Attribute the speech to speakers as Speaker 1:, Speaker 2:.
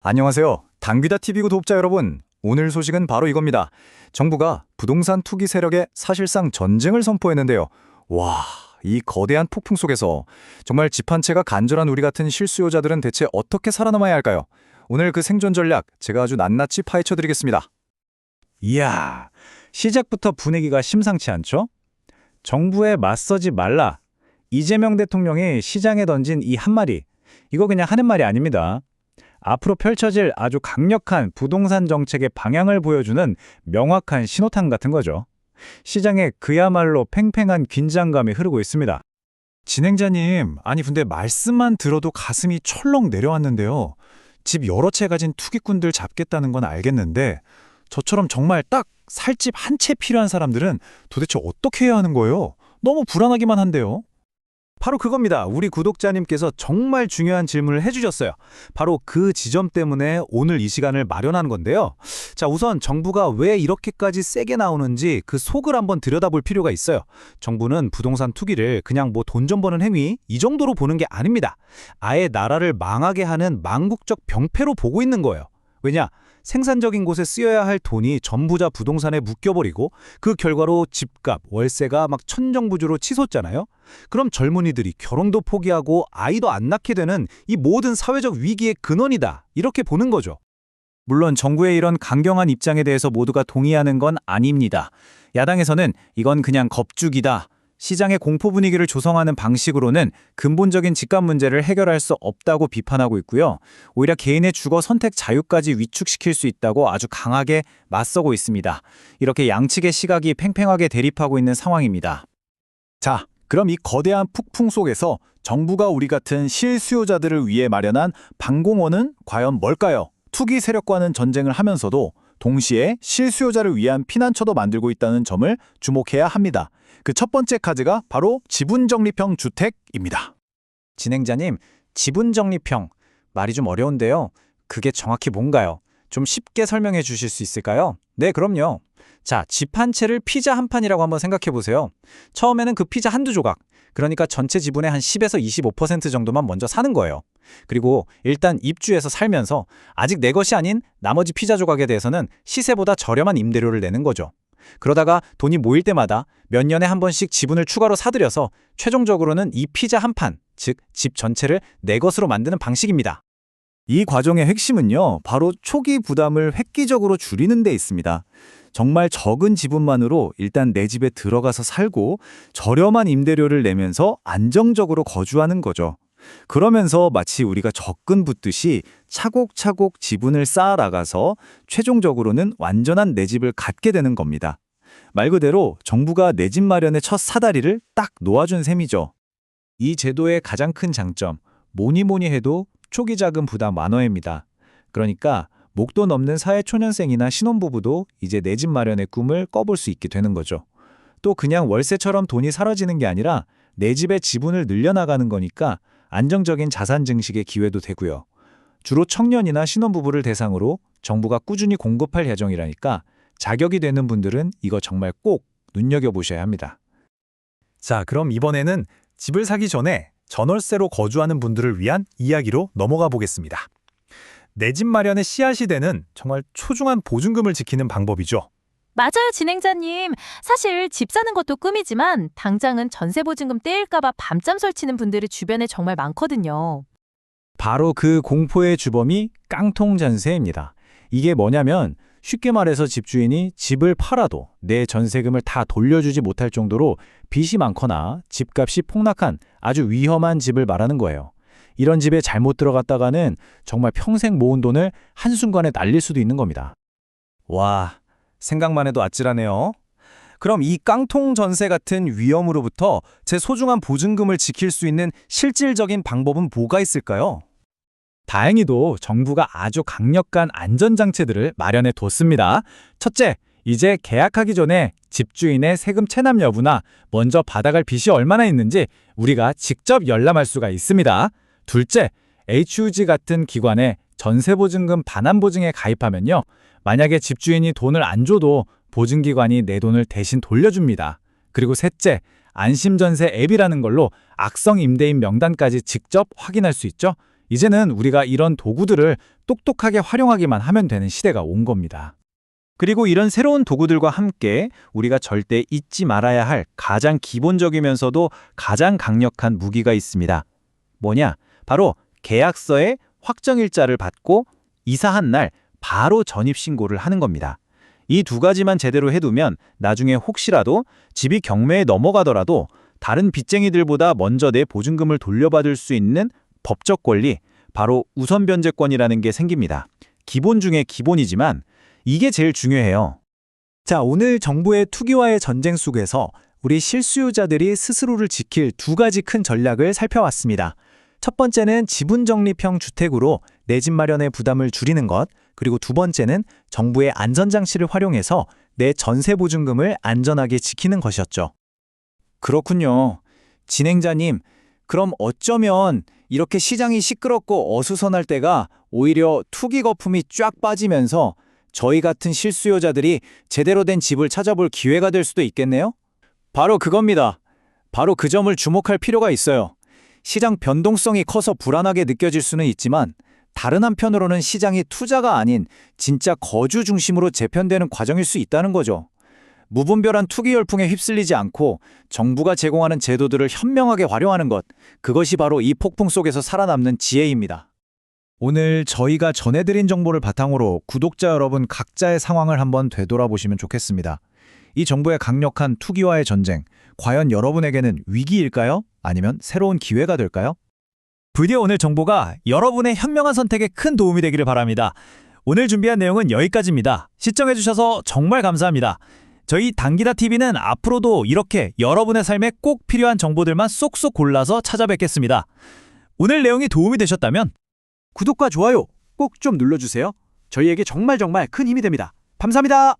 Speaker 1: 안녕하세요. 당귀다 TV 구독자 여러분. 오늘 소식은 바로 이겁니다. 정부가 부동산 투기 세력에 사실상 전쟁을 선포했는데요. 와, 이 거대한 폭풍 속에서 정말 집 한 채가 간절한 우리 같은 실수요자들은 대체 어떻게 살아남아야 할까요? 오늘 그 생존 전략 제가 아주 낱낱이 파헤쳐 드리겠습니다.
Speaker 2: 이야, 시작부터 분위기가 심상치 않죠? 정부에 맞서지 말라. 이재명 대통령이 시장에 던진 이 한마디, 이거 그냥 하는 말이 아닙니다. 앞으로 펼쳐질 아주 강력한 부동산 정책의 방향을 보여주는 명확한 신호탄 같은 거죠. 시장에 그야말로 팽팽한 긴장감이 흐르고 있습니다.
Speaker 3: 진행자님, 아니 근데 말씀만 들어도 가슴이 철렁 내려왔는데요. 집 여러 채 가진 투기꾼들 잡겠다는 건 알겠는데 저처럼 정말 딱 살 집 한 채 필요한 사람들은 도대체 어떻게 해야 하는 거예요? 너무 불안하기만 한데요.
Speaker 2: 바로 그겁니다. 우리 구독자님께서 정말 중요한 질문을 해주셨어요. 바로 그 지점 때문에 오늘 이 시간을 마련한 건데요. 자, 우선 정부가 왜 이렇게까지 세게 나오는지 그 속을 한번 들여다볼 필요가 있어요. 정부는 부동산 투기를 그냥 뭐 돈 좀 버는 행위 이 정도로 보는 게 아닙니다. 아예 나라를 망하게 하는 망국적 병폐로 보고 있는 거예요. 왜냐? 생산적인 곳에 쓰여야 할 돈이 전부자 부동산에 묶여버리고 그 결과로 집값, 월세가 막 천정부지로 치솟잖아요. 그럼 젊은이들이 결혼도 포기하고 아이도 안 낳게 되는 이 모든 사회적 위기의 근원이다. 이렇게 보는 거죠. 물론 정부의 이런 강경한 입장에 대해서 모두가 동의하는 건 아닙니다. 야당에서는 이건 그냥 겁주기다. 시장의 공포 분위기를 조성하는 방식으로는 근본적인 집값 문제를 해결할 수 없다고 비판하고 있고요. 오히려 개인의 주거 선택 자유까지 위축시킬 수 있다고 아주 강하게 맞서고 있습니다. 이렇게 양측의 시각이 팽팽하게 대립하고 있는 상황입니다.
Speaker 1: 자, 그럼 이 거대한 폭풍 속에서 정부가 우리 같은 실수요자들을 위해 마련한 방공호는 과연 뭘까요? 투기 세력과는 전쟁을 하면서도 동시에 실수요자를 위한 피난처도 만들고 있다는 점을 주목해야 합니다. 그 첫 번째 카드가 바로 지분적립형 주택입니다.
Speaker 2: 진행자님, 지분적립형. 말이 좀 어려운데요. 그게 정확히 뭔가요? 좀 쉽게 설명해 주실 수 있을까요? 네, 그럼요. 자, 집 한 채를 피자 한 판이라고 한번 생각해 보세요. 처음에는 그 피자 한두 조각, 그러니까 전체 지분의 한 10에서 25% 정도만 먼저 사는 거예요. 그리고 일단 입주해서 살면서 아직 내 것이 아닌 나머지 피자 조각에 대해서는 시세보다 저렴한 임대료를 내는 거죠. 그러다가 돈이 모일 때마다 몇 년에 한 번씩 지분을 추가로 사들여서 최종적으로는 이 피자 한 판, 즉 집 전체를 내 것으로 만드는 방식입니다.
Speaker 1: 이 과정의 핵심은요, 바로 초기 부담을 획기적으로 줄이는 데 있습니다. 정말 적은 지분만으로 일단 내 집에 들어가서 살고 저렴한 임대료를 내면서 안정적으로 거주하는 거죠. 그러면서 마치 우리가 적금 붓듯이 차곡차곡 지분을 쌓아 나가서 최종적으로는 완전한 내 집을 갖게 되는 겁니다. 말 그대로 정부가 내 집 마련의 첫 사다리를 딱 놓아준 셈이죠.
Speaker 2: 이 제도의 가장 큰 장점, 뭐니 해도 초기 자금 부담 완화입니다. 그러니까 목돈 넘는 사회초년생이나 신혼부부도 이제 내 집 마련의 꿈을 꿔볼 수 있게 되는 거죠. 또 그냥 월세처럼 돈이 사라지는 게 아니라 내 집의 지분을 늘려나가는 거니까 안정적인 자산 증식의 기회도 되고요. 주로 청년이나 신혼부부를 대상으로 정부가 꾸준히 공급할 예정이라니까 자격이 되는 분들은 이거 정말 꼭 눈여겨보셔야 합니다.
Speaker 3: 자, 그럼 이번에는 집을 사기 전에 전월세로 거주하는 분들을 위한 이야기로 넘어가 보겠습니다. 내 집 마련의 씨앗이 되는 정말 소중한 보증금을 지키는 방법이죠.
Speaker 4: 맞아요, 진행자님. 사실 집 사는 것도 꿈이지만 당장은 전세보증금 떼일까봐 밤잠 설치는 분들이 주변에 정말 많거든요.
Speaker 2: 바로 그 공포의 주범이 깡통 전세입니다. 이게 뭐냐면 쉽게 말해서 집주인이 집을 팔아도 내 전세금을 다 돌려주지 못할 정도로 빚이 많거나 집값이 폭락한 아주 위험한 집을 말하는 거예요. 이런 집에 잘못 들어갔다가는 정말 평생 모은 돈을 한순간에 날릴 수도 있는 겁니다.
Speaker 1: 와, 생각만 해도 아찔하네요. 그럼 이 깡통 전세 같은 위험으로부터 제 소중한 보증금을 지킬 수 있는 실질적인 방법은 뭐가 있을까요?
Speaker 2: 다행히도 정부가 아주 강력한 안전장치들을 마련해 뒀습니다. 첫째, 이제 계약하기 전에 집주인의 세금 체납 여부나 먼저 받아갈 빚이 얼마나 있는지 우리가 직접 열람할 수가 있습니다. 둘째, HUG 같은 기관에 전세보증금 반환보증에 가입하면요. 만약에 집주인이 돈을 안 줘도 보증기관이 내 돈을 대신 돌려줍니다. 그리고 셋째, 안심전세 앱이라는 걸로 악성 임대인 명단까지 직접 확인할 수 있죠.
Speaker 3: 이제는 우리가 이런 도구들을 똑똑하게 활용하기만 하면 되는 시대가 온 겁니다.
Speaker 2: 그리고 이런 새로운 도구들과 함께 우리가 절대 잊지 말아야 할 가장 기본적이면서도 가장 강력한 무기가 있습니다. 뭐냐? 바로 계약서에 확정일자를 받고 이사한 날 바로 전입신고를 하는 겁니다. 이 두 가지만 제대로 해두면 나중에 혹시라도 집이 경매에 넘어가더라도 다른 빚쟁이들보다 먼저 내 보증금을 돌려받을 수 있는 법적 권리, 바로 우선 변제권이라는 게 생깁니다. 기본 중에 기본이지만 이게 제일 중요해요.
Speaker 1: 자, 오늘 정부의 투기와의 전쟁 속에서 우리 실수요자들이 스스로를 지킬 두 가지 큰 전략을 살펴왔습니다. 첫 번째는 지분적립형 주택으로 내 집 마련의 부담을 줄이는 것, 그리고 두 번째는 정부의 안전장치를 활용해서 내 전세보증금을 안전하게 지키는 것이었죠. 그렇군요. 진행자님, 그럼 어쩌면 이렇게 시장이 시끄럽고 어수선할 때가 오히려 투기 거품이 쫙 빠지면서 저희 같은 실수요자들이 제대로 된 집을 찾아볼 기회가 될 수도 있겠네요? 바로 그겁니다. 바로 그 점을 주목할 필요가 있어요. 시장 변동성이 커서 불안하게 느껴질 수는 있지만 다른 한편으로는 시장이 투자가 아닌 진짜 거주 중심으로 재편되는 과정일 수 있다는 거죠. 무분별한 투기 열풍에 휩쓸리지 않고 정부가 제공하는 제도들을 현명하게 활용하는 것, 그것이 바로 이 폭풍 속에서 살아남는 지혜입니다.
Speaker 3: 오늘 저희가 전해드린 정보를 바탕으로 구독자 여러분 각자의 상황을 한번 되돌아보시면 좋겠습니다. 이 정부의 강력한 투기와의 전쟁, 과연 여러분에게는 위기일까요? 아니면 새로운 기회가 될까요?
Speaker 2: 부디 오늘 정보가 여러분의 현명한 선택에 큰 도움이 되기를 바랍니다. 오늘 준비한 내용은 여기까지입니다. 시청해주셔서 정말 감사합니다. 저희 당기다TV는 앞으로도 이렇게 여러분의 삶에 꼭 필요한 정보들만 쏙쏙 골라서 찾아뵙겠습니다. 오늘 내용이 도움이 되셨다면
Speaker 1: 구독과 좋아요 꼭 좀 눌러주세요. 저희에게 정말 큰 힘이 됩니다. 감사합니다.